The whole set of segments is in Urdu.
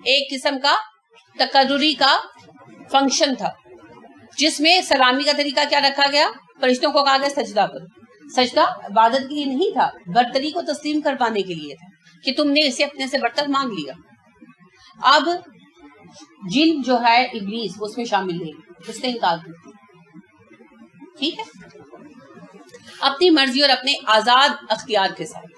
ایک قسم کا تقرری کا فنکشن تھا جس میں سلامی کا طریقہ کیا رکھا گیا؟ فرشتوں کو کہا گیا سجدہ کرو۔ سجدہ عبادت کے لیے نہیں تھا، برتری کو تسلیم کر پانے کے لیے تھا کہ تم نے اسے اپنے سے برتر مانگ لیا۔ اب جن جو ہے ابلیس وہ اس میں شامل نہیں، اس نے انکار کر دیا، ٹھیک ہے، اپنی مرضی اور اپنے آزاد اختیار کے ساتھ۔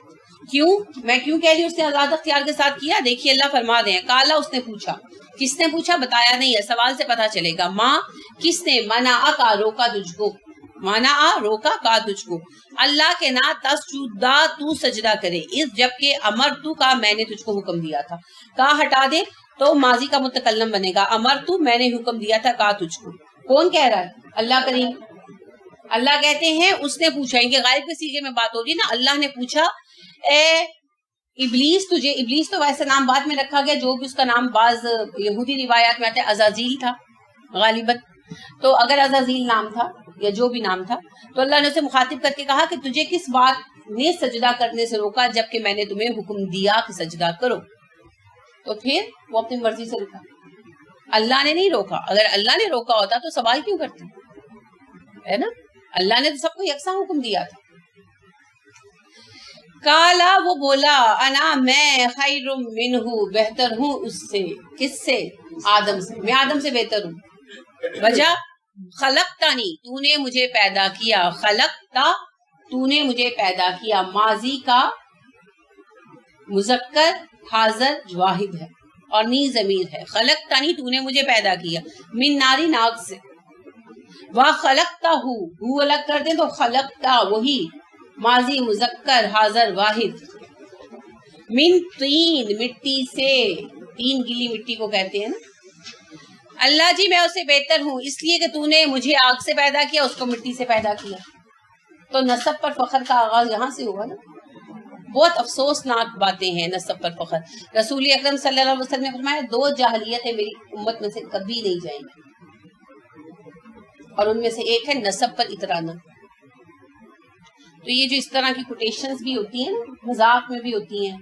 کیوں میں کیوں کہہ رہی ہوں اس نے آزاد اختیار کے ساتھ کیا؟ دیکھیے اللہ فرما رہے ہیں کالا، اس نے پوچھا، کس نے پوچھا بتایا نہیں ہے، سوال سے پتا چلے گا۔ ماں کس نے، منع کا روکا تجھ کو، منع روکا کا تجھ کو، اللہ کے نا تسجدا تو سجدہ کرے، اس جب کہ امر تو کا میں نے تجھ کو حکم دیا تھا، کا ہٹا دے تو ماضی کا متکلم بنے گا، امر تو میں نے حکم دیا تھا کا تجھ کو۔ کون کہہ رہا ہے؟ اللہ کریم۔ اللہ کہتے ہیں اس نے پوچھا، ان کے غائب کے سیغے میں بات ہو رہی ہے نا، اللہ نے پوچھا اے ابلیس تجھے، ابلیس تو ویسے نام بعد میں رکھا گیا، جو بھی اس کا نام بعض یہودی روایات میں آتا ہے عزازیل تھا غالباً، تو اگر عزازیل نام تھا یا جو بھی نام تھا تو اللہ نے اسے مخاطب کر کے کہا کہ تجھے کس بات نے سجدہ کرنے سے روکا جبکہ میں نے تمہیں حکم دیا کہ سجدہ کرو؟ تو پھر وہ اپنی مرضی سے رکا، اللہ نے نہیں روکا۔ اگر اللہ نے روکا ہوتا تو سوال کیوں کرتے، ہے نا؟ اللہ نے تو سب کو یکساں حکم دیا تھا۔ کالا وہ بولا، انا میں خیر منہ بہتر ہوں اس سے، کس سے؟ آدم سے، میں آدم سے بہتر ہوں۔ وجہ خلقتنی، تو نے مجھے پیدا کیا، خلقتا تو نے مجھے پیدا کیا، ماضی کا مذکر حاضر واحد ہے اور نی ضمیر ہے، خلقتنی تو نے مجھے پیدا کیا، من ناری ناگ سے، وخلقتہ ہو الگ کر دیں تو خلقتا وہی ماضی مذکر حاضر واحد، من طین مٹی سے، تین گیلی مٹی کو کہتے ہیں نا۔ اللہ جی میں اسے بہتر ہوں اس لیے کہ تو نے مجھے آگ سے پیدا کیا، اس کو مٹی سے پیدا کیا۔ تو نسب پر فخر کا آغاز یہاں سے ہوا نا۔ بہت افسوسناک باتیں ہیں نسب پر فخر۔ رسول اکرم صلی اللہ علیہ وسلم نے فرمایا دو جاہلیتیں میری امت میں سے کبھی نہیں جائیں گی، اور ان میں سے ایک ہے نسب پر اترانا۔ تو یہ جو اس طرح کی کوٹیشنز بھی ہوتی ہیں مذاق میں بھی ہوتی ہیں،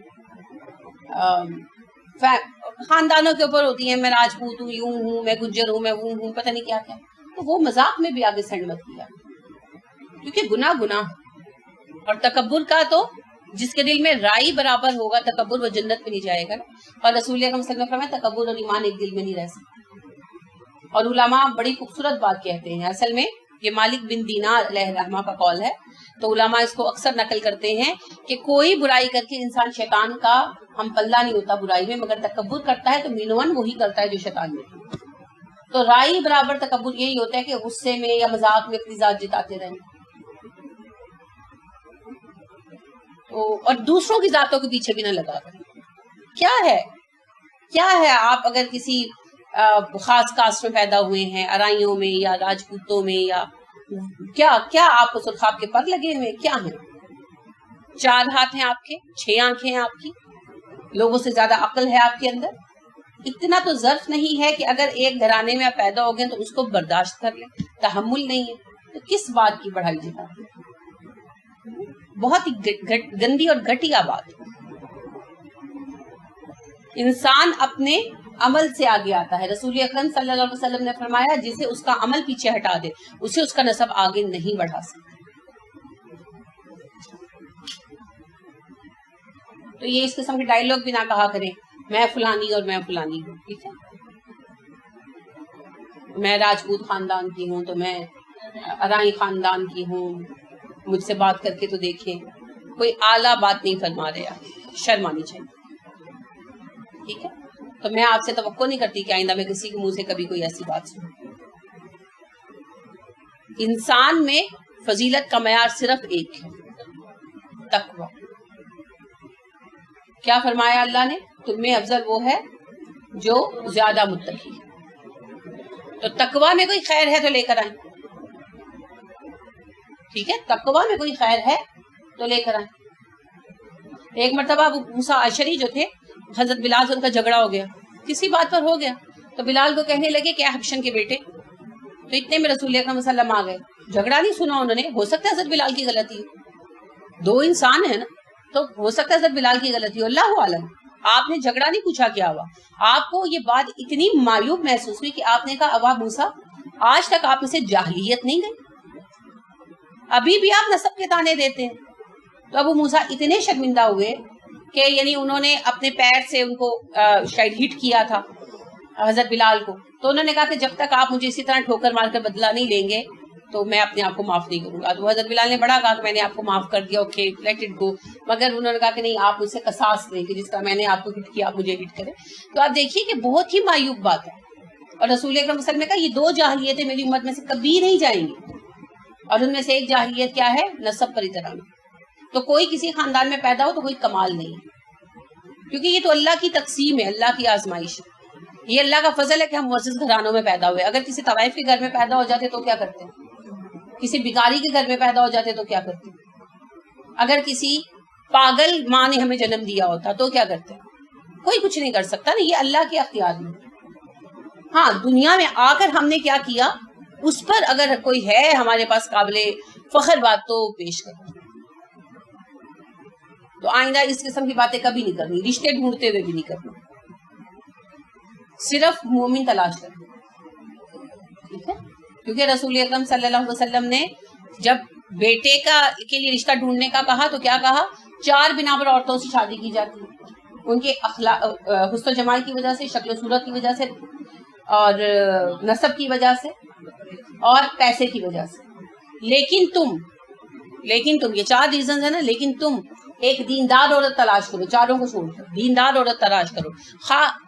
خاندانوں کے اوپر ہوتی ہیں، میں راجپوت ہوں، یوں ہوں، میں گجر ہوں، میں وہ ہوں، پتہ نہیں کیا کیا، تو وہ مذاق میں بھی آگے سینڈ مت کیا، کیونکہ گناہ اور تکبر کا تو جس کے دل میں رائی برابر ہوگا تکبر، وہ جنت میں نہیں جائے گا نا۔ اور رسول اکرم صلی اللہ علیہ وسلم نے تکبر اور ایمان ایک دل میں نہیں رہ سکتے۔ اور علماء بڑی خوبصورت بات کہتے ہیں، اصل میں یہ مالک بن دینار علیہ الرحمہ کا قول ہے، تو علماء اس کو اکثر نقل کرتے ہیں کہ کوئی برائی کر کے انسان شیطان کا ہم پلہ نہیں ہوتا برائی میں، مگر تکبر کرتا ہے تو مینون وہی کرتا ہے جو شیطان میں۔ تو رائی برابر تکبر یہی ہوتا ہے کہ غصے میں یا مذاق میں اپنی ذات جتاتے رہیں، اور دوسروں کی ذاتوں کے پیچھے بھی نہ لگا کریں۔ کیا ہے آپ اگر کسی خاص کاسٹ میں پیدا ہوئے ہیں، ارائیوں میں یا راجپوتوں میں، یا کیا آپ کو سرخاب کے پر لگے ہوئے کیا ہیں؟ 4 ہاتھ ہیں آپ کے، 6 آنکھیں ہیں آپ کی، لوگوں سے زیادہ عقل ہے آپ کے اندر۔ اتنا تو ظرف نہیں ہے کہ اگر ایک گھرانے میں آپ پیدا ہو گئے تو اس کو برداشت کر لیں، تحمل نہیں ہے تو کس بات کی بڑھائی جتاتی ہے؟ بہت ہی گندی اور گھٹیا بات۔ انسان اپنے عمل سے آگے آتا ہے۔ رسول اکرم صلی اللہ علیہ وسلم نے فرمایا جسے اس کا عمل پیچھے ہٹا دے اسے اس کا نسب آگے نہیں بڑھا سکتا۔ تو یہ اس قسم کے ڈائیلاگ بھی نہ کہا کریں، میں فلانی اور میں فلانی ہوں، ٹھیک ہے، میں راجپوت خاندان کی ہوں تو میں ارائی خاندان کی ہوں، مجھ سے بات کر کے تو دیکھیں، کوئی اعلیٰ بات نہیں فرما رہا، شرم آنی چاہیے، ٹھیک ہے۔ تو میں آپ سے توقع نہیں کرتی کہ آئندہ میں کسی کے منہ سے کبھی کوئی ایسی بات سنوں۔ انسان میں فضیلت کا معیار صرف ایک ہے، تقوی۔ کیا فرمایا اللہ نے؟ تم میں افضل وہ ہے جو زیادہ متقی ہے۔ تو تقوی میں کوئی خیر ہے تو لے کر آئیں، ٹھیک ہے، تقوی میں کوئی خیر ہے تو لے کر آئیں۔ ایک مرتبہ ابو موسیٰ اشعری جو تھے، حضرت بلال سے ان کا جھگڑا ہو گیا، کسی بات پر ہو گیا، تو بلال کو کہنے لگے کہ حبشن کے بیٹے، تو اتنے میں رسول اکرم صلی اللہ علیہ وسلم آ گئے۔ جھگڑا نہیں سنا انہوں نے، ہو سکتا ہے حضرت بلال کی غلطی ہو، 2 انسان ہیں نا، تو ہو سکتا ہے حضرت بلال کی غلطی ہو، اللہ عالم۔ آپ نے جھگڑا نہیں پوچھا کیا ہوا. آپ کو یہ بات اتنی معیوب محسوس ہوئی کہ آپ نے کہا ابا موسیٰ آج تک آپ میں سے جاہلیت نہیں گئی, ابھی بھی آپ نسب کے تانے دیتے ہیں. تو ابو موسیٰ اتنے شرمندہ ہوئے کہ یعنی انہوں نے اپنے پیر سے ان کو شاید ہٹ کیا تھا حضرت بلال کو, تو انہوں نے کہا کہ جب تک آپ مجھے اسی طرح ٹھوکر مار کر بدلہ نہیں لیں گے تو میں اپنے آپ کو معاف نہیں کروں گا. تو حضرت بلال نے بڑا کہا کہ میں نے آپ کو معاف کر دیا, اوکے لیٹ اٹ گو, مگر انہوں نے کہا کہ نہیں آپ مجھ سے قصاص لیں کہ جس طرح میں نے آپ کو ہٹ کیا آپ مجھے ہٹ کریں. تو آپ دیکھیے کہ بہت ہی معیوب بات ہے. اور رسول اکرم صلی اللہ علیہ وسلم نے کہا یہ دو جاہلیتیں میری امت میں سے کبھی نہیں جائیں گی, اور ان میں سے ایک جاہلیت کیا ہے, نسب پر احترام. تو کوئی کسی خاندان میں پیدا ہو تو کوئی کمال نہیں ہے, کیونکہ یہ تو اللہ کی تقسیم ہے, اللہ کی آزمائش ہے, یہ اللہ کا فضل ہے کہ ہم معزز گھرانوں میں پیدا ہوئے. اگر کسی طوائف کے گھر میں پیدا ہو جاتے تو کیا کرتے ہیں, کسی بھکاری کے گھر میں پیدا ہو جاتے تو کیا کرتے ہیں, اگر کسی پاگل ماں نے ہمیں جنم دیا ہوتا تو کیا کرتے ہیں, کوئی کچھ نہیں کر سکتا نا, یہ اللہ کے اختیار میں. ہاں دنیا میں آ کر ہم نے کیا کیا اس پر اگر کوئی ہے ہمارے پاس قابل فخر بات تو پیش کرو. تو آئندہ اس قسم کی باتیں کبھی نہیں کرنی, رشتے ڈھونڈتے ہوئے بھی نہیں کرنا, صرف مومن تلاش کرنا, ٹھیک ہے. کیونکہ رسول اکرم صلی اللہ علیہ وسلم نے جب بیٹے کے لیے رشتہ ڈھونڈنے کا کہا تو کیا کہا, 4 بنا پر عورتوں سے شادی کی جاتی ہے, ان کے اخلاق, حسن و جمال کی وجہ سے, شکل و صورت کی وجہ سے, اور نسب کی وجہ سے, اور پیسے کی وجہ سے. لیکن تم یہ 4 ریزنز ہیں نا, لیکن تم ایک دیندار عورت تلاش کرو, چاروں کو چھوڑ کر دیندار عورت تلاش کرو,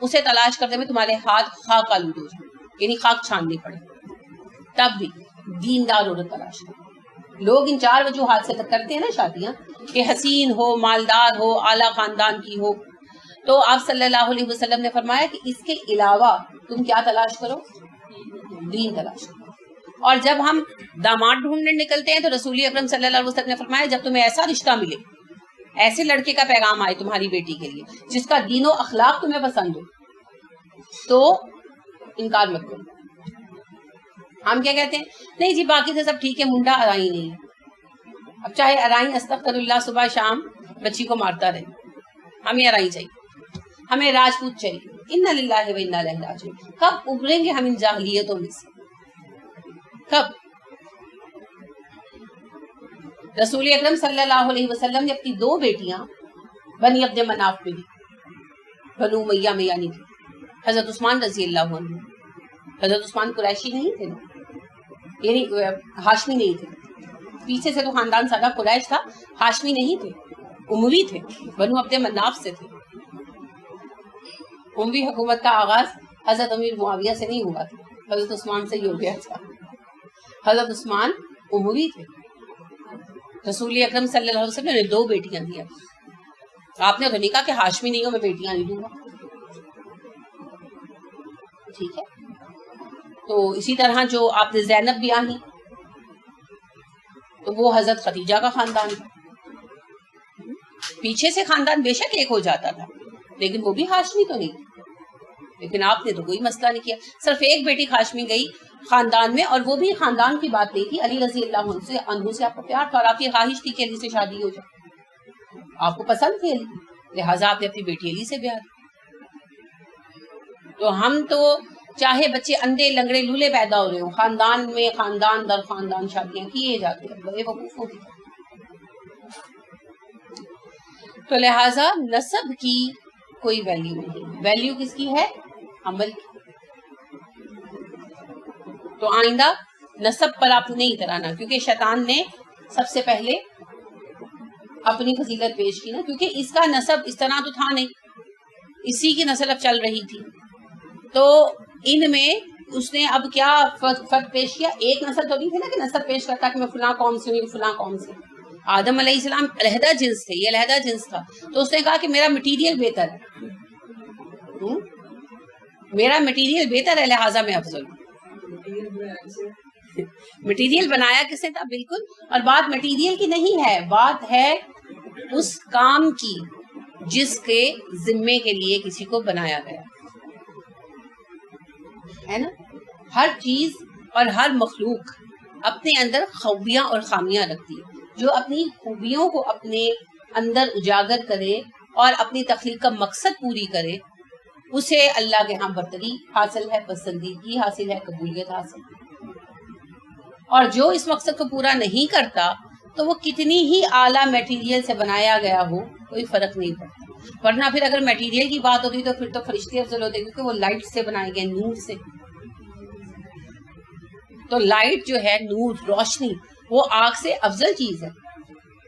اسے تلاش کرتے میں تمہارے ہاتھ خاک آلود ہو جائیں, یعنی خاک چھاننی پڑے, تب بھی دیندار عورت تلاش کرو. لوگ ان 4 وجوہات سے کرتے ہیں نا شادیاں, کہ حسین ہو, مالدار ہو, اعلیٰ خاندان کی ہو. تو آپ صلی اللہ علیہ وسلم نے فرمایا کہ اس کے علاوہ تم کیا تلاش کرو, دین تلاش کرو. اور جب ہم داماد ڈھونڈنے نکلتے ہیں تو رسول اکرم صلی اللہ علیہ وسلم نے فرمایا جب تمہیں ایسا رشتہ ملے, ایسے لڑکے کا پیغام آئے تمہاری بیٹی کے لیے جس کا دین و اخلاق تمہیں پسند ہو, تو انکار مت کرو. ہم کیا کہتے ہیں, نہیں جی باقی سے سب ٹھیک ہے, منڈا ارائی نہیں ہے. اب چاہے ارائی استغفر اللہ صبح شام بچی کو مارتا رہے, ہمیں ارائی چاہیے, ہمیں راجپوت چاہیے. انا للہ و انا الیہ راجعون. کب ابھریں گے ہم ان جاہلیتوں میں سے, کب؟ رسول اکرم صلی اللہ علیہ وسلم نے اپنی 2 بیٹیاں بنی عبد مناف میں دی, بنو امیہ میں یعنی حضرت عثمان رضی اللہ عنہ. حضرت عثمان قریشی نہیں تھے نا, یعنی ہاشمی نہیں تھے, پیچھے سے تو خاندان سارا قریش تھا, ہاشمی نہیں تھے, اموی تھے, بنو عبد مناف سے تھے. اموی حکومت کا آغاز حضرت امیر معاویہ سے نہیں ہوا تھا, حضرت عثمان سے ہی ہو گیا تھا. حضرت عثمان اموی تھے. رسول اکرم صلی اللہ علیہ وسلم نے 2 بیٹیاں دیا. آپ نے تو نہیں کہا کہ ہاشمی نہیں ہو میں بیٹیاں نہیں دوں گا, ٹھیک ہے. تو اسی طرح جو آپ نے زینب بھی آنی, تو وہ حضرت خدیجہ کا خاندان تھا. پیچھے سے خاندان بے شک ایک ہو جاتا تھا, لیکن وہ بھی ہاشمی تو نہیں. لیکن آپ نے تو کوئی مسئلہ نہیں کیا, صرف ایک بیٹی ہاشمی گئی خاندان میں, اور وہ بھی خاندان کی بات نہیں تھی. علی رضی اللہ عنہ سے آپ کو پیار تھا, اور آپ کی خواہش تھی کہ علی سے شادی ہو جائے, آپ کو پسند تھی علی, لہٰذا آپ نے اپنی بیٹی علی سے بیاہ. تو ہم تو چاہے بچے اندھے لنگڑے لولے پیدا ہو رہے ہوں, خاندان میں خاندان در خاندان شادیاں کیے جاتے ہیں بڑے وقوفوں کی. تو لہٰذا نسب کی کوئی ویلیو نہیں, ویلیو کس کی ہے, عمل کی. تو آئندہ نسب پر آپ نہیں اترانا, کیونکہ شیطان نے سب سے پہلے اپنی فضیلت پیش کی نا, کیونکہ اس کا نسب اس طرح تو تھا نہیں, اسی کی نسل اب چل رہی تھی. تو ان میں اس نے اب کیا فرق پیش کیا, ایک نسل تو نہیں تھی نا کہ نسب پیش کرتا کہ میں فلاں قوم سے ہوں, فلاں قوم سے. آدم علیہ السلام علیحدہ جنس تھے, یہ علیحدہ جنس تھا. تو اس نے کہا کہ میرا مٹیریل بہتر ہے, میرا مٹیریل بہتر ہے, لہٰذا میں افضل ہوں. مٹیریل بنایا کس نے تھا, بالکل. اور بات مٹیریل کی نہیں ہے, بات ہے اس کام کی جس کے ذمے کے لیے کسی کو بنایا گیا ہے نا. ہر چیز اور ہر مخلوق اپنے اندر خوبیاں اور خامیاں رکھتی ہے. جو اپنی خوبیوں کو اپنے اندر اجاگر کرے اور اپنی تخلیق کا مقصد پوری کرے اسے اللہ کے ہاں برتری حاصل ہے، پسندیدگی حاصل ہے، قبولیت حاصل ہے۔ اور جو اس مقصد کو پورا نہیں کرتا تو وہ کتنی ہی اعلیٰ میٹیریل سے بنایا گیا ہو کوئی فرق نہیں پڑتا۔ ورنہ پھر اگر میٹیریل کی بات ہوتی تو پھر تو فرشتے افضل ہوتے، کیونکہ وہ لائٹ سے بنائے گئے، نور سے۔ تو لائٹ جو ہے، نور، روشنی، وہ آگ سے افضل چیز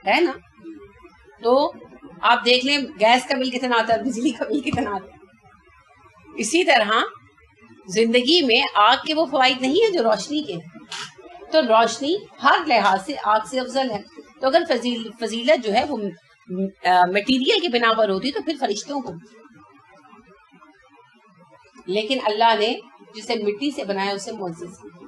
ہے نا۔ تو آپ دیکھ لیں گیس کا بل کتنا آتا ہے، بجلی کا بل کتنا آتا ہے۔ اسی طرح زندگی میں آگ کے وہ فوائد نہیں ہیں جو روشنی کے ہیں، تو روشنی ہر لحاظ سے آگ سے افضل ہے۔ تو اگر فضیلت جو ہے وہ میٹیریل کے بنا پر ہوتی تو پھر فرشتوں کو، لیکن اللہ نے جسے مٹی سے بنایا اسے معزز کیا۔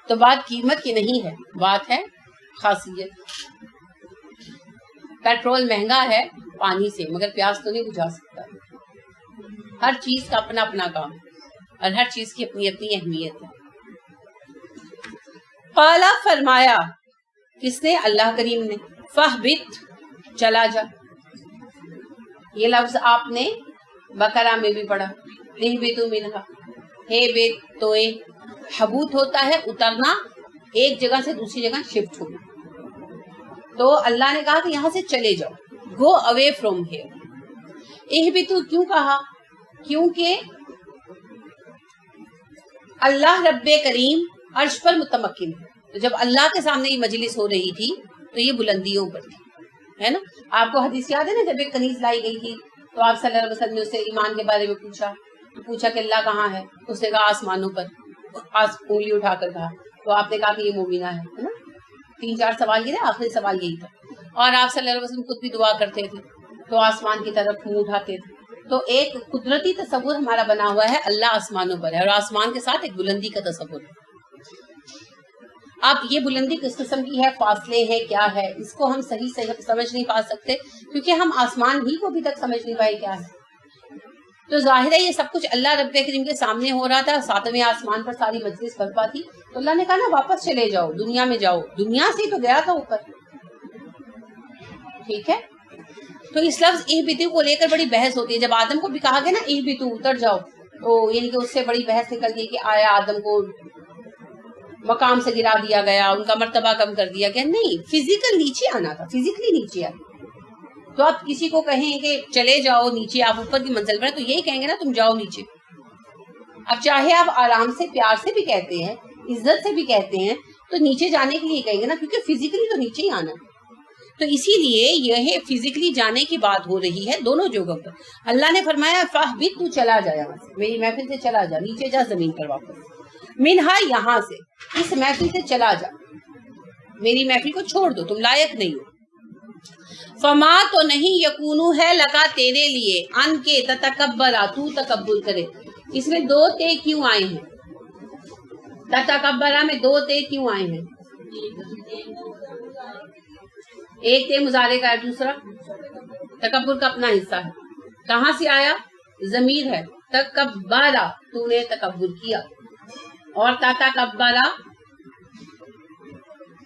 تو بات قیمت کی نہیں ہے، بات ہے خاصیت۔ پیٹرول مہنگا ہے پانی سے، مگر پیاس تو نہیں بجھا سکتا۔ ہر چیز کا اپنا اپنا کام اور ہر چیز کی اپنی اپنی اہمیت ہے۔ قالا فرمایا، کس نے؟ اللہ کریم نے۔ فہبت، چلا جا۔ یہ لفظ آپ نے بقرہ میں بھی پڑھا، اہبطوا منہا، ہے بیت تو حبوت ہوتا ہے اترنا، ایک جگہ سے دوسری جگہ شفٹ ہونا۔ تو اللہ نے کہا کہ یہاں سے چلے جاؤ، گو اوے فرام ہیئر۔ اہبطوا کیوں کہا؟ کیونکہ اللہ رب کریم عرش پر متمکن ہے۔ تو جب اللہ کے سامنے یہ مجلس ہو رہی تھی تو یہ بلندیوں پر تھی، ہے نا۔ آپ کو حدیث یاد ہے نا، جب ایک کنیز لائی گئی تھی تو آپ صلی اللہ علیہ وسلم نے اس سے ایمان کے بارے میں پوچھا کہ اللہ کہاں ہے؟ اس نے کہا آسمانوں پر، انگلی اٹھا کر کہا۔ تو آپ نے کہا کہ یہ مومنہ ہے نا۔ 3-4 سوال یہ تھے، آخری سوال یہی تھا۔ اور آپ صلی اللہ علیہ وسلم خود بھی دعا کرتے تھے تو آسمان کی طرف منہ اٹھاتے تھے۔ تو ایک قدرتی تصور ہمارا بنا ہوا ہے اللہ آسمانوں پر ہے، اور آسمان کے ساتھ ایک بلندی کا تصور ہے۔ اب یہ بلندی کس قسم کی ہے، فاصلے ہے، کیا ہے، اس کو ہم صحیح سمجھ نہیں پا سکتے، کیونکہ ہم آسمان ہی کو ابھی تک سمجھ نہیں پائے کیا ہے۔ تو ظاہر ہے یہ سب کچھ اللہ رب کریم کے سامنے ہو رہا تھا، 7ویں آسمان پر ساری مجلس برپا تھی۔ تو اللہ نے کہا نا واپس چلے جاؤ، دنیا میں جاؤ، دنیا سے تو گیا تھا اوپر، ٹھیک ہے۔ تو اس لفظ اہبطوا کو لے کر بڑی بحث ہوتی ہے۔ جب آدم کو بھی کہا گیا نا اہبطوا، اتر جاؤ، تو یعنی کہ اس سے بڑی بحث نکل گئی کہ آیا آدم کو مقام سے گرا دیا گیا، ان کا مرتبہ کم کر دیا گیا؟ نہیں، فزیکل نیچے آنا تھا، فزیکلی نیچے آنا۔ تو آپ کسی کو کہیں کہ چلے جاؤ نیچے، آپ اوپر کی منزل پر، تو یہی کہیں گے نا تم جاؤ نیچے۔ اب چاہے آپ آرام سے، پیار سے بھی کہتے ہیں، عزت سے بھی کہتے ہیں، تو نیچے جانے کے لیے کہیں گے نا، کیونکہ فزیکلی تو نیچے ہی آنا۔ تو اسی لیے یہ فزیکلی جانے کی بات ہو رہی ہے دونوں جگہوں پر۔ اللہ نے فرمایا فہبط، تو چلا جا یہاں سے، میری محفل سے چلا جا، نیچے جا زمین پر واپس، منہا، یہاں سے، اس محفل سے چلا جا، میری محفل کو چھوڑ دو، تم لائق نہیں ہو۔ فما، تو نہیں، یکونو ہے لگا تیرے لیے، ان کے تتکبرا، تو تکبر کرے۔ اس میں 2 تے کیوں آئے ہیں؟ تتکبرا میں 2 تے کیوں آئے ہیں؟ ایک تے مضارع کا ہے، دوسرا تکبر کا اپنا حصہ ہے۔ کہاں سے آیا؟ ضمیر ہے، تکبرا، تو نے تکبر کیا، اور تتکبرا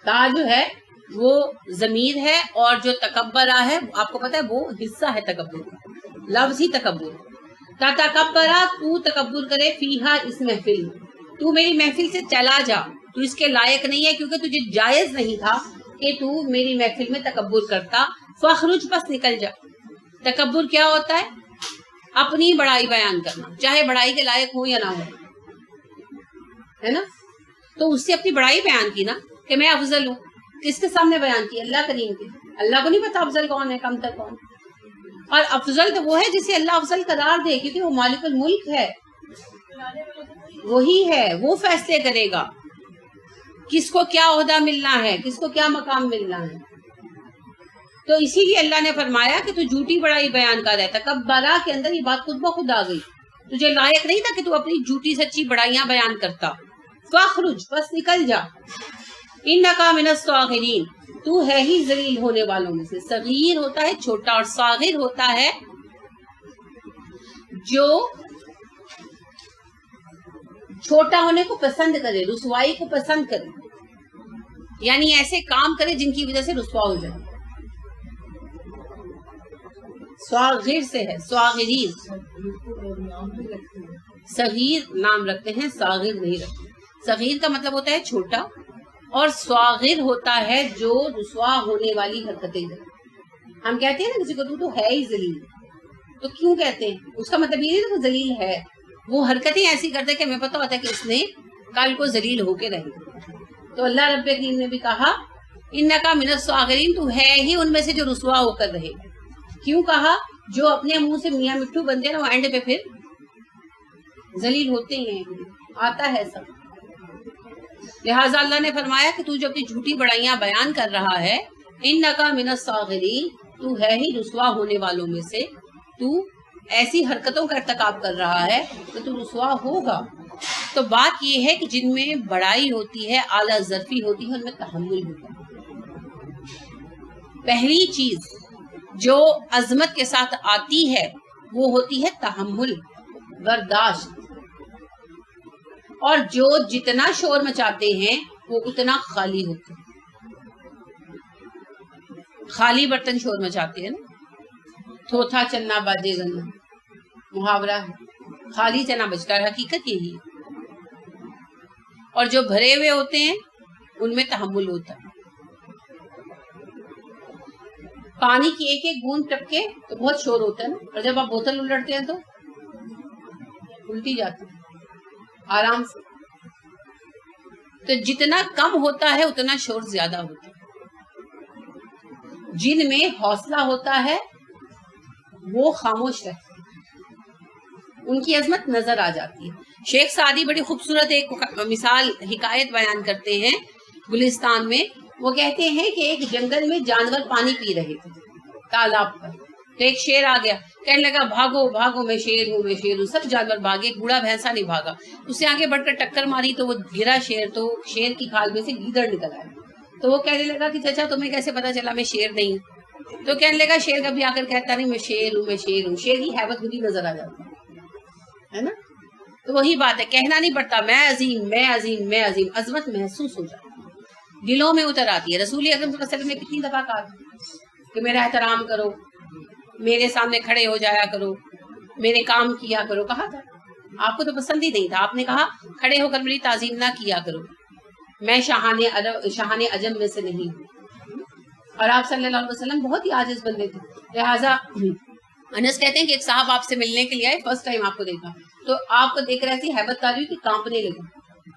تا جو ہے وہ ضمیر ہے، اور جو تکبرا ہے آپ کو پتا ہے وہ حصہ ہے تکبر کا، لفظ ہی تکبر۔ تتکبرا، تو تکبر کرے، فیہا، اس محفل میں، تو میری محفل سے چلا جا، تو اس کے لائق نہیں ہے، کیونکہ تجھے جائز نہیں تھا کہ تو میری محفل میں تکبر کرتا۔ فخرج، پس نکل جا۔ تکبر کیا ہوتا ہے؟ اپنی بڑائی بیان کرنا، چاہے بڑائی کے لائق ہو یا نہ ہو، ہے نا۔ تو اس سے اپنی بڑائی بیان کی نا کہ میں افضل ہوں۔ کس کے سامنے بیان کی؟ اللہ کریم کے۔ اللہ کو نہیں پتا افضل کون ہے، کم تر کون، اور افضل تو وہ ہے جسے اللہ افضل قرار دے، کیونکہ وہ مالک الملک ہے، وہی ہے، وہ فیصلے کرے گا کس کو کیا عہدہ ملنا ہے، کس کو کیا مقام ملنا ہے۔ تو اسی لیے اللہ نے فرمایا کہ تو جھوٹی بڑائی بیان کر رہا ہے۔ تکبرا کے اندر یہ بات خود بخود آ گئی، تجھے لائق نہیں تھا کہ تو اپنی جھوٹی سچی بڑائیاں بیان کرتا۔ فخرج، بس نکل جا، انکا من الصاغرین، تو ہے ہی ذلیل ہونے والوں میں سے۔ صغیر ہوتا ہے چھوٹا، اور صاغر ہوتا ہے جو چھوٹا ہونے کو پسند کرے، رسوائی کو پسند کرے، یعنی ایسے کام کرے جن کی وجہ سے رسوا ہو جائے. صاغر سے ہے, صاغرین, صغیر نام رکھتے ہیں, صاغر نہیں رکھتے. صغیر کا مطلب ہوتا ہے چھوٹا, اور صاغر ہوتا ہے جو رسوا ہونے والی حرکتیں کرے. ہم کہتے ہیں نا کسی کو تو ہے ہی ذلیل, تو کیوں کہتے ہیں؟ اس کا مطلب یہ نہیں وہ ذلیل ہے, وہ حرکتیں ایسی کرتے ہیں کہ ہمیں پتہ ہوتا ہے کہ اس نے کل کو ذلیل ہو کے رہے. تو اللہ رب کریم نے بھی کہا انکا من الصاغرین, تو ہے ہی ان میں سے جو رسوا ہو کر رہے. کیوں کہا؟ جو اپنے منہ سے میاں مٹھو بنتے ہیں نا, وہ اینڈ پہ پھر ذلیل ہوتے ہی ہیں, آتا ہے سب. لہٰذا اللہ نے فرمایا کہ تو جو اپنی جھوٹی بڑائیاں بیان کر رہا ہے, انکا من الصاغرین, تو ہے ہی رسوا ہونے والوں میں سے, تو ایسی حرکتوں کا ارتکاب کر رہا ہے کہ تو رسوا ہوگا. تو بات یہ ہے کہ جن میں بڑائی ہوتی ہے, اعلیٰ ظرفی ہوتی ہے, ان میں تحمل ہوتا ہے. پہلی چیز جو عظمت کے ساتھ آتی ہے وہ ہوتی ہے تحمل, برداشت. اور جو جتنا شور مچاتے ہیں وہ اتنا خالی ہوتے ہیں. خالی برتن شور مچاتے ہیں نا, تھوتھا چنا باجے گنا, محاورہ ہے, خالی چنا بجتا ہے, حقیقت یہی ہے. اور جو بھرے ہوئے ہوتے ہیں ان میں تحمل ہوتا ہے. پانی کی ایک ایک بوند ٹپکے تو بہت شور ہوتا ہے نا, اور جب آپ بوتل الٹتے ہیں تو الٹی جاتی ہے آرام سے. تو جتنا کم ہوتا ہے اتنا شور زیادہ ہوتا ہے. جن میں حوصلہ ہوتا ہے وہ خاموش رہتے ہیں, ان کی عظمت نظر آ جاتی ہے. شیخ سعدی بڑی خوبصورت ایک مثال حکایت بیان کرتے ہیں گلستان میں. وہ کہتے ہیں کہ ایک جنگل میں جانور پانی پی رہے تھے تالاب پر. تو ایک شیر آ گیا, کہنے لگا بھاگو بھاگو, میں شیر ہوں, میں شیر ہوں. سب جانور بھاگے, بوڑھا بھینسا نہیں بھاگا. اس سے آگے بڑھ کر ٹکر ماری تو وہ گرا شیر, تو شیر کی کھال میں سے گیدڑ نکل آیا. تو وہ کہنے لگا کہ چچا تمہیں کیسے پتا چلا میں شیر نہیں ہوں؟ تو کہنے لگا شیر کبھی آ کر کہتا نہیں میں شیر ہوں, میں شیر ہوں. شیر کی ہیبت خود ہی نظر آ جاتی ہے نا. تو وہی بات ہے, کہنا نہیں پڑتا میں عظیم, میں عظیم, میں عظیم. عظمت محسوس ہو جاتی ہے, دلوں میں اتر آتی ہے. رسول اکرم صلی اللہ علیہ وسلم نے کتنی دفعہ کہا کہ میرا احترام کرو, میرے سامنے کھڑے ہو جایا کرو, میرے کام کیا کرو. کہا تھا, آپ کو تو پسند ہی نہیں تھا. آپ نے کہا کھڑے ہو کر میری تعظیم نہ کیا کرو, میں شاہان عجم میں سے نہیں ہوں. اور آپ صلی اللہ علیہ وسلم بہت ہی عاجز بندے تھے. لہٰذا انس کہتے ہیں کہ ایک صاحب آپ سے ملنے کے لیے آئے, فرسٹ ٹائم آپ کو دیکھا, تو آپ کو دیکھ رہے تھے حیبت تاری کہ کانپنے لگے.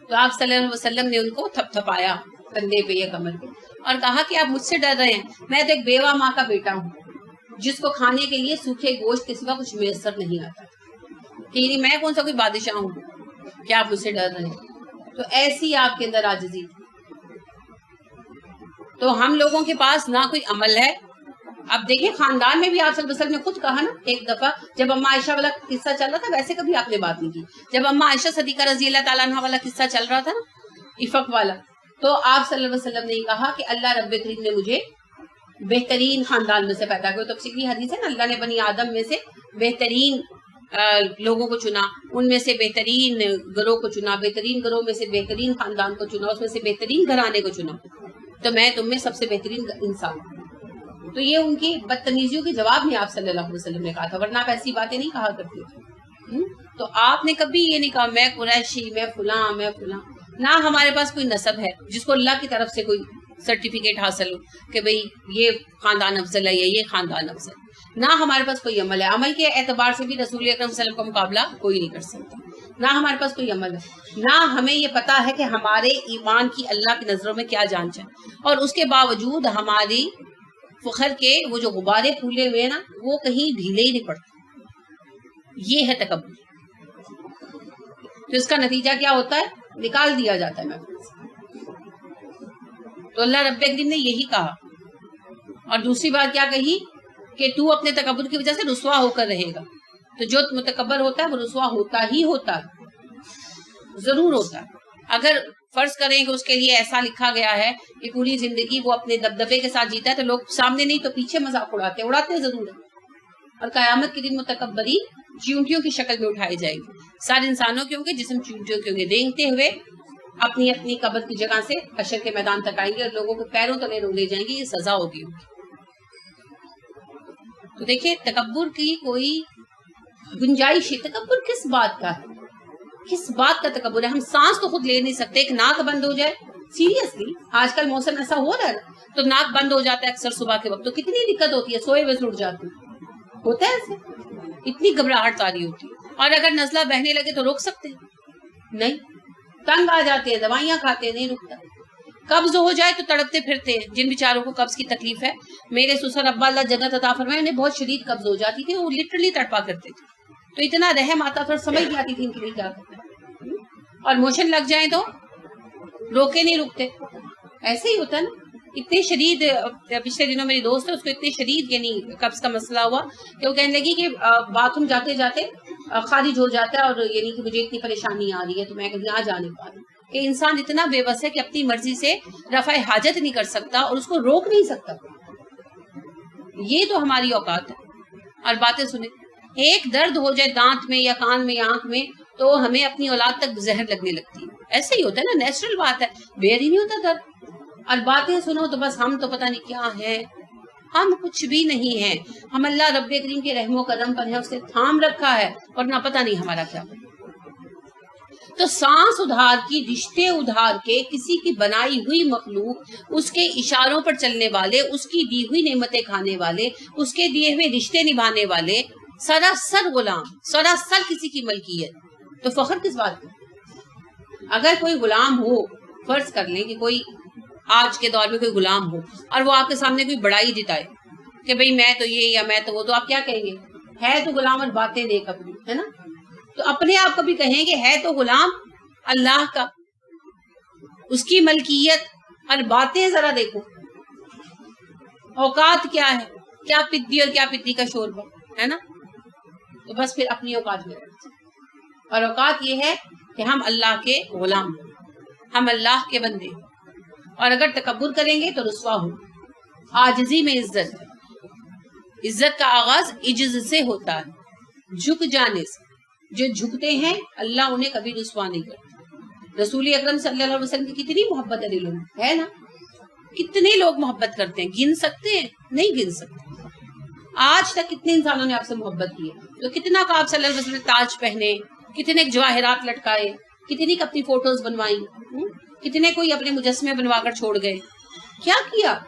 تو آپ صلی اللہ علیہ وسلم نے ان کو تھپ تھپایا کندھے پہ یا کمر پہ, اور کہا کہ آپ مجھ سے ڈر رہے ہیں, میں تو ایک بیوہ ماں کا بیٹا ہوں جس کو کھانے کے لیے سوکھے گوشت کے سوا کچھ میسر نہیں آتا. کہ میں کون سا کوئی بادشاہ ہوں کیا آپ مجھ سے ڈر رہے ہیں؟ تو ایسی آپ کے اندر عاجزی تھی. تو ہم لوگوں کے پاس نہ کوئی عمل ہے. اب دیکھیں خاندان میں بھی آپ صلی اللہ علیہ وسلم نے خود کہا نا, ایک دفعہ جب اما عائشہ والا قصہ چل رہا تھا, ویسے کبھی آپ نے بات نہیں کی, جب اما عائشہ صدیقہ رضی اللہ تعالیٰ عنہ والا قصہ چل رہا تھا نا, افق والا, تو آپ صلی اللہ علیہ وسلم نے کہا کہ اللہ رب کریم نے مجھے بہترین خاندان میں سے پیدا کیا. تفصیلی حدیث ہے نا, اللہ نے بنی آدم میں سے بہترین لوگوں کو چنا, ان میں سے بہترین گروہ کو چنا, بہترین گروہ میں سے بہترین خاندان کو چنا, اس میں سے بہترین گھرانے کو چنا, تو میں تم میں سب سے بہترین انسان. تو یہ ان کی بدتمیزیوں کے جواب میں آپ صلی اللہ علیہ وسلم نے کہا تھا, ورنہ آپ ایسی باتیں نہیں کہا کرتے تھے. تو آپ نے کبھی یہ نہیں کہا میں قریشی, میں فلاں, میں فلاں. نہ ہمارے پاس کوئی نسب ہے جس کو اللہ کی طرف سے کوئی سرٹیفکیٹ حاصل ہو کہ بھئی یہ خاندان افضل ہے یا یہ خاندان افضل. نہ ہمارے پاس کوئی عمل ہے, عمل کے اعتبار سے بھی رسول اکرم صلی اللہ علیہ وسلم کا مقابلہ کوئی نہیں کر سکتا. نہ ہمارے پاس کوئی عمل ہے, نہ ہمیں یہ پتا ہے کہ ہمارے ایمان کی اللہ کی نظروں میں کیا جانچ ہے, اور اس کے باوجود ہماری فخر کے وہ جو غبارے پھولے ہوئے ہیں نا, وہ کہیں ڈھیلے ہی نہیں پڑتے. یہ ہے تکبر. تو اس کا نتیجہ کیا ہوتا ہے, نکال دیا جاتا ہے محفل سے. تو اللہ رب کریم نے یہی کہا. اور دوسری بات کیا کہی کہ تو اپنے تکبر کی وجہ سے رسوا ہو کر رہے گا. تو جو متکبر ہوتا ہے وہ رسوا ہوتا ہی ہوتا ہے, ضرور ہوتا ہے. اگر فرض کریں کہ اس کے لیے ایسا لکھا گیا ہے کہ پوری زندگی وہ اپنے دبدبے کے ساتھ جیتا ہے, تو لوگ سامنے نہیں تو پیچھے مذاق اڑاتے ضرور ہے. اور قیامت کے دن متکبری چیونٹیوں کی شکل میں اٹھائی جائے گی. سارے انسانوں کے ہوں گے, جسم چیونٹیوں کے ہوں گے, رینگتے ہوئے اپنی اپنی قبر کی جگہ سے حشر کے میدان تک آئیں گے اور لوگوں کو پیروں تلے رون لے جائیں گے. یہ سزا ہوگی. تو دیکھیں تکبر کی کوئی گنجائش ہے. تکبر کس بات کا ہے؟ کس بات کا تکبر ہے؟ ہم سانس تو خود لے نہیں سکتے. ایک ناک بند ہو جائے, سیریسلی آج کل موسم ایسا ہو رہا ہے تو ناک بند ہو جاتا ہے اکثر صبح کے وقت, تو کتنی دقت ہوتی ہے, سوئے ہوئے اٹھ جاتی ہوتا ہے ایسے, اتنی گھبراہٹ تاری ہوتی ہے. اور اگر نزلہ بہنے لگے تو روک سکتے ہیں؟ نہیں. تنگ آ جاتے ہیں, دوائیاں کھاتے ہیں, نہیں رکتا. قبض ہو جائے تو تڑپتے پھرتے ہیں. جن بیچاروں کو قبض کی تکلیف ہے, میرے سسر ابا اللہ جنت عطا فرمائے, انہیں بہت شدید قبض ہو جاتی تھی, وہ لٹرلی تڑپا کرتے تھے. تو اتنا رحم آتا تھا, سمجھ نہیں آتی تھی ان کے لیے کیا کرنا ہے. اور موشن لگ جائیں تو روکے نہیں رکتے. ایسے ہی ہوتا ہے نا. اتنے شدید, پچھلے دنوں میری دوست ہے, اس کو اتنے شدید یعنی قبض کا مسئلہ ہوا کہ وہ کہنے لگی کہ باتھ روم جاتے جاتے خارج ہو جاتا ہے, اور یعنی کہ مجھے اتنی پریشانی آ رہی ہے. تو میں کہیں آ جانے پا رہی ہوں کہ انسان اتنا بے بس ہے کہ اپنی مرضی سے رفع حاجت نہیں کر سکتا اور اس کو روک نہیں سکتا. یہ تو ہماری اوقات ہے. اور باتیں سنیں, ایک درد ہو جائے دانت میں یا کان میں یا آنکھ میں تو ہمیں اپنی اولاد تک زہر لگنے لگتی ہے. ایسے ہی ہوتا ہے نا, نیچرل بات ہے, بیر ہی نہیں ہوتا درد. اور باتیں سنو تو بس ہم تو پتہ نہیں کیا ہے, ہم کچھ بھی نہیں ہیں. ہم اللہ رب کریم کے رحم و کرم پر ہے, اس نے تھام رکھا ہے, اور نہ پتہ نہیں ہمارا کیا ہے. تو سانس ادھار کی, رشتے ادھار کے, کسی کی بنائی ہوئی مخلوق, اس کے اشاروں پر چلنے والے, اس کی دی ہوئی نعمتیں کھانے والے, اس کے دیے ہوئے رشتے نبھانے والے, سراسر غلام, سراسر کسی کی ملکیت. تو فخر کس بات کا؟ اگر کوئی غلام ہو, فرض کر لیں کہ کوئی آج کے دور میں کوئی غلام ہو اور وہ آپ کے سامنے کوئی بڑائی جتائے کہ بھئی میں تو یہ یا میں تو وہ, تو آپ کیا کہیں گے؟ ہے تو غلام اور باتیں دیکھ اپنی, ہے نا. تو اپنے آپ کو بھی کہیں گے ہے تو غلام اللہ کا, اس کی ملکیت, اور باتیں ذرا دیکھو. اوقات کیا ہے, کیا پدی اور کیا پدی کا شوربہ, ہے نا. تو بس پھر اپنی اوقات میں رہتے. اور اوقات یہ ہے کہ ہم اللہ کے غلام, ہم اللہ کے بندے, اور اگر تکبر کریں گے تو رسوا ہو. عاجزی میں عزت ہے. عزت کا آغاز عجز سے ہوتا ہے, جھک جانے سے. جو جھکتے ہیں اللہ انہیں کبھی رسوا نہیں کرتا. رسول اکرم صلی اللہ علیہ وسلم کی کتنی محبت ہے دلوں میں, ہے نا. کتنے لوگ محبت کرتے ہیں, گن سکتے ہیں؟ نہیں گن سکتے. آج تک کتنے انسانوں نے آپ سے محبت کی ہے. تو کتنا کا آپ صلی اللہ علیہ وسلم نے تاج پہنے, کتنے جواہرات لٹکائے, کتنی کی اپنی فوٹوز بنوائی, کتنے کوئی اپنے مجسمے بنوا کر چھوڑ گئے. کیا کیا؟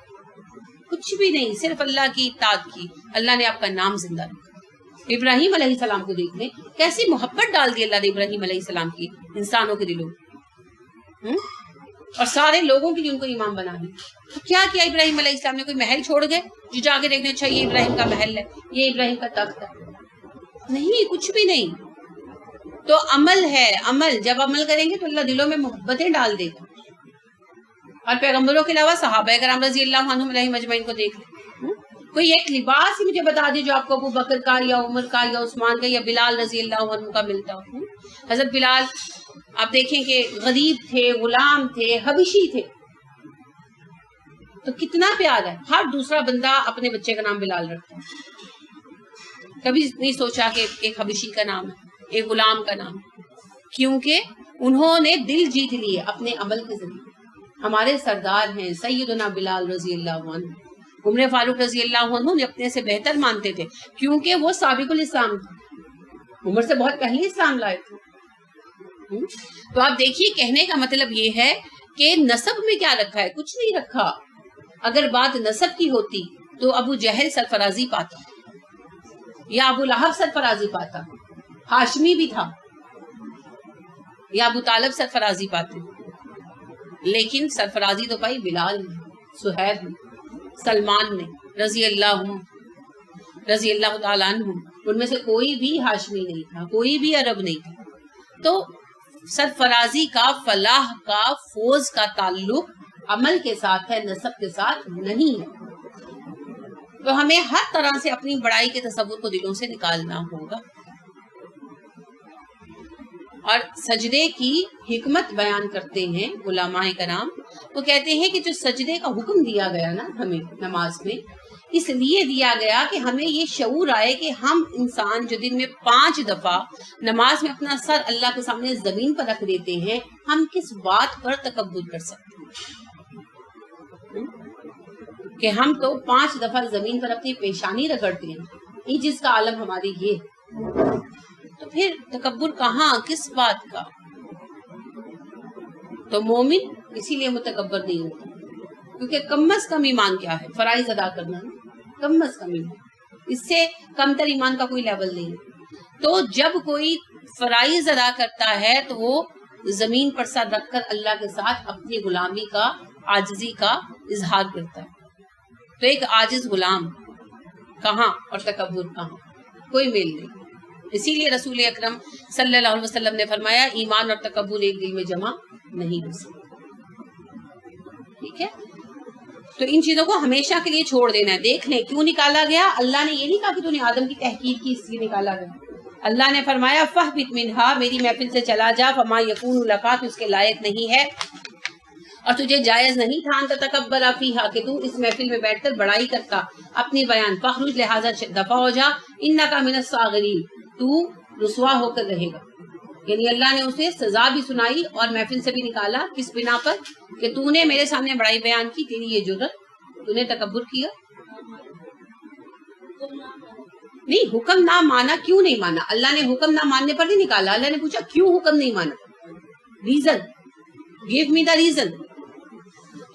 کچھ بھی نہیں, صرف اللہ کی اطاعت کی. اللہ نے آپ کا نام زندہ رکھا. ابراہیم علیہ السلام کو دیکھ لیں, کیسی محبت ڈال دی اللہ نے ابراہیم علیہ السلام کی انسانوں کے دلوں, اور سارے لوگوں کے لیے ان کو امام بنا دی. تو کیا کیا ابراہیم علیہ السلام نے؟ کوئی محل چھوڑ گئے جو جا کے دیکھنے اچھا یہ ابراہیم کا محل ہے, یہ ابراہیم کا تخت ہے؟ نہیں, کچھ بھی نہیں. تو عمل ہے, عمل. جب عمل کریں گے تو اللہ دلوں میں محبتیں ڈال دے گا. اور پیغمبروں کے علاوہ صحابہ کرام رضی اللہ عنہم علیہم اجمعین کو دیکھ لیں. کوئی ایک لباس ہی مجھے بتا دی جو آپ کو ابو بکر کا یا عمر کا یا عثمان کا یا بلال رضی اللہ عنہ کا ملتا ہو. حضرت بلال آپ دیکھیں کہ غریب تھے, غلام تھے, حبشی تھے, تو کتنا پیار ہے. ہر دوسرا بندہ اپنے بچے کا نام بلال رکھتا ہے. کبھی نہیں سوچا کہ ایک حبشی کا نام ہے, ایک غلام کا نام, کیونکہ انہوں نے دل جیت لیے اپنے عمل کے ذریعے. ہمارے سردار ہیں سیدنا بلال رضی اللہ عنہ. عمر فاروق رضی اللہ عنہ اپنے سے بہتر مانتے تھے کیونکہ وہ سابق الاسلام تھے, عمر سے بہت پہلے اسلام لائے تھے. تو آپ دیکھیے, کہنے کا مطلب یہ ہے کہ نسب میں کیا رکھا ہے؟ کچھ نہیں رکھا. اگر بات نسب کی ہوتی تو ابو جہل سرفرازی پاتا, یا ابو لہب سرفرازی پاتا, ہاشمی بھی تھا, یا ابو طالب سرفرازی پاتے. لیکن سرفرازی تو پائی بلال نے, سہیب نے, سلمان نے رضی اللہ تعالیٰ عنہ. ان میں سے کوئی بھی ہاشمی نہیں تھا, کوئی بھی عرب نہیں تھا. تو سرفرازی کا, فلاح کا, فوز کا تعلق عمل کے ساتھ ہے, نسب کے ساتھ نہیں ہے. تو ہمیں ہر طرح سے اپنی بڑائی کے تصور کو دلوں سے نکالنا ہوگا. اور سجدے کی حکمت بیان کرتے ہیں علماء کرام. وہ کہتے ہیں کہ جو سجدے کا حکم دیا گیا نا ہمیں نماز میں, اس لیے دیا گیا کہ ہمیں یہ شعور آئے کہ ہم انسان جو دن میں 5 دفعہ نماز میں اپنا سر اللہ کے سامنے زمین پر رکھ دیتے ہیں، ہم کس بات پر تکبر کر سکتے ہیں کہ ہم تو 5 دفعہ زمین پر اپنی پیشانی رگڑتے ہیں، یہ جس کا عالم ہماری یہ، تو پھر تکبر کہاں، کس بات کا؟ تو مومن اسی لیے متکبر نہیں ہوتا، کیونکہ کم از کم ایمان کیا ہے؟ فرائض ادا کرنا، کم از کم ایمان، اس سے کم تر ایمان کا کوئی لیول نہیں ہے۔ تو جب کوئی فرائض ادا کرتا ہے تو وہ زمین پر سر رکھ کر اللہ کے ساتھ اپنی غلامی کا، عاجزی کا اظہار کرتا ہے۔ تو ایک عاجز غلام کہاں اور تکبر کہاں؟ کوئی میل نہیں۔ اسی لیے رسول اکرم صلی اللہ علیہ وسلم نے فرمایا ایمان اور تکبر ایک دل میں جمع نہیں ہو سکتے۔ ٹھیک ہے، تو ان چیزوں کو ہمیشہ کے لیے چھوڑ دینا ہے۔ دیکھ لیں کیوں نکالا گیا، اللہ نے یہ نہیں کہا کہ تو نے آدم کی تحقیر کی اس لیے نکالا گیا، اللہ نے فرمایا فاہبط منہا، میری محفل سے چلا جا، فما یکون لک، تو اس کے لائق نہیں ہے اور تجھے جائز نہیں تھا ان تتکبر فیہا، کہ تو اس محفل میں بیٹھ کر بڑائی کرتا اپنی بیان، فخرج، لہذا دفع ہو جا، انک من الصاغرین، تو رسوا ہو کر رہے گا۔ یعنی اللہ نے اسے سزا بھی سنائی اور محفل سے بھی نکالا، کس بنا پر؟ کہ تو نے میرے سامنے بڑائی بیان کی، تیری یہ جرت، تو نے تکبر کیا۔ نہیں، حکم نہ مانا، کیوں نہیں مانا؟ اللہ نے حکم نہ ماننے پر نہیں نکالا، اللہ نے پوچھا کیوں حکم نہیں مانا، reason, give me the reason.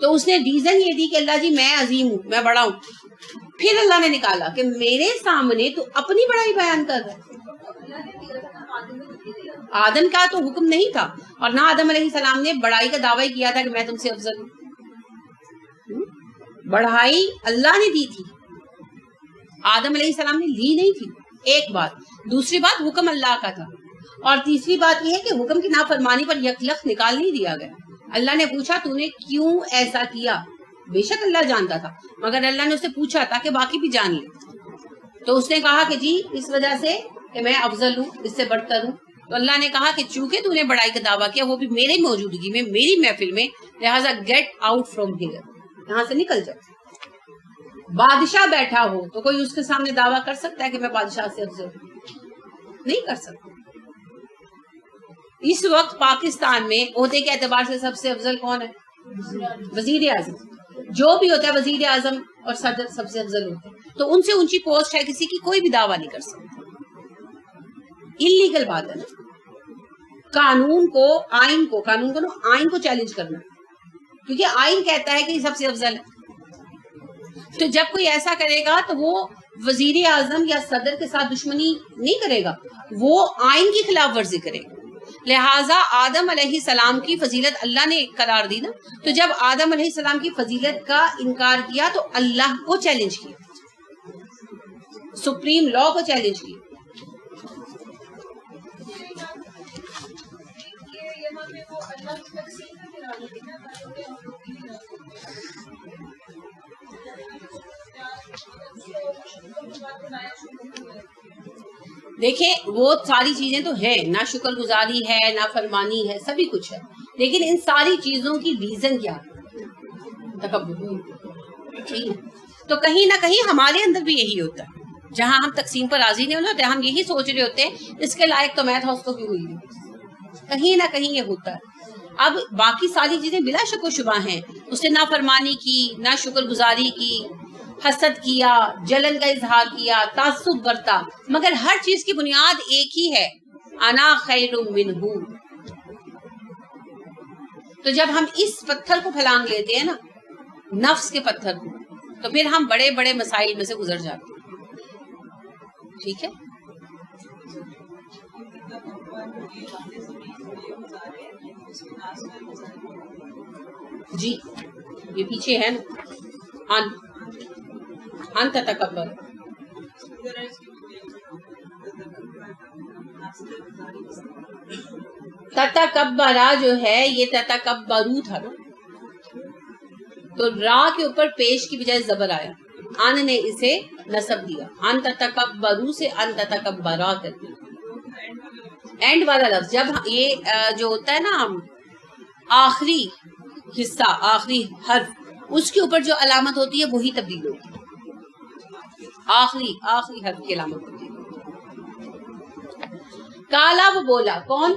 تو اس نے ریزن یہ دی کہ اللہ جی میں عظیم ہوں، میں بڑا ہوں۔ پھر اللہ نے نکالا کہ میرے سامنے تو اپنی بڑائی بیان کر رہا ہے۔ آدم کا تو حکم نہیں تھا، اور نہ آدم علیہ السلام نے بڑائی کا دعویٰ کیا تھا کہ میں تم سے افضل ہوں۔ بڑھائی اللہ نے دی تھی، آدم علیہ السلام نے لی نہیں تھی، ایک بات۔ دوسری بات حکم اللہ کا تھا، اور تیسری بات یہ ہے کہ حکم کی نافرمانی پر یکلخت نکال نہیں دیا گیا۔ اللہ نے پوچھا تو نے کیوں ایسا کیا؟ بے شک اللہ جانتا تھا، مگر اللہ نے اسے پوچھا تاکہ باقی بھی جان لے۔ تو اس نے کہا کہ جی اس وجہ سے کہ میں افضل ہوں، اس سے بڑھ کر ہوں۔ تو اللہ نے کہا کہ چونکہ تو نے بڑائی کا دعویٰ کیا، وہ بھی میری موجودگی میں، میری محفل میں، لہٰذا گیٹ آؤٹ فرام ہیئر، یہاں سے نکل جاؤ۔ بادشاہ بیٹھا ہو تو کوئی اس کے سامنے دعویٰ کر سکتا ہے کہ میں بادشاہ سے افضل ہوں؟ نہیں کر سکتا۔ اس وقت پاکستان میں عہدے کے اعتبار سے سب سے افضل کون ہے؟ وزیر اعظم۔ جو بھی ہوتا ہے وزیر اعظم اور صدر سب سے افضل ہوتے ہیں، تو ان سے اونچی پوسٹ ہے کسی کی، کوئی بھی دعویٰ نہیں کر سکتا۔ انلیگل بات ہے نا، قانون کو آئین کو چیلنج کرنا، کیونکہ آئین کہتا ہے کہ یہ سب سے افضل ہے۔ تو جب کوئی ایسا کرے گا تو وہ وزیر اعظم یا صدر کے ساتھ دشمنی نہیں کرے گا، وہ آئین کی خلاف ورزی کرے گا۔ لہٰذا آدم علیہ السلام کی فضیلت اللہ نے قرار دی نا، تو جب آدم علیہ السلام کی فضیلت کا انکار کیا تو اللہ کو چیلنج کیا، سپریم لا کو چیلنج کیا۔ دیکھیں وہ ساری چیزیں تو ہیں، نہ شکر گزاری ہے، نہ فرمانی ہے، سبھی کچھ ہے، لیکن ان ساری چیزوں کی ریزن کیا؟ تکبر۔ ٹھیک ہے، تو کہیں نہ کہیں ہمارے اندر بھی یہی ہوتا ہے، جہاں ہم تقسیم پر راضی نہیں ہوتے، ہم یہی سوچ رہے ہوتے ہیں اس کے لائق تو میں تھا، اس کو کیوں ہوئی نہیں، کہیں نہ کہیں یہ ہوتا ہے۔ اب باقی ساری چیزیں بلا شک و شبہ ہیں، اس نے نہ فرمانی کی، نہ شکر گزاری کی، حسد کیا، جلن کا اظہار کیا، تعصب برتا، مگر ہر چیز کی بنیاد ایک ہی ہے، انا خیر منہ۔ تو جب ہم اس پتھر کو پھلانگ لیتے ہیں نا، نفس کے پتھر کو، تو پھر ہم بڑے بڑے مسائل میں سے گزر جاتے ہیں۔ ٹھیک ہے، جی یہ پیچھے ہے نا، انت تکبر۔ تتکبرا جو ہے یہ تتکبرو تھا نا، تو را کے اوپر پیش کی بجائے زبر آیا، ان نے اسے نصب دیا، ان تتکبرو سے ان تتکبرا کر دیا۔ اینڈ والا لفظ جب یہ جو ہوتا ہے نا آخری حصہ، آخری حرف، اس کے اوپر جو علامت ہوتی ہے وہی تبدیل ہوتی ہے۔ آخری حرف کی علامت ہوتی ہے. کالا وہ بولا, کون؟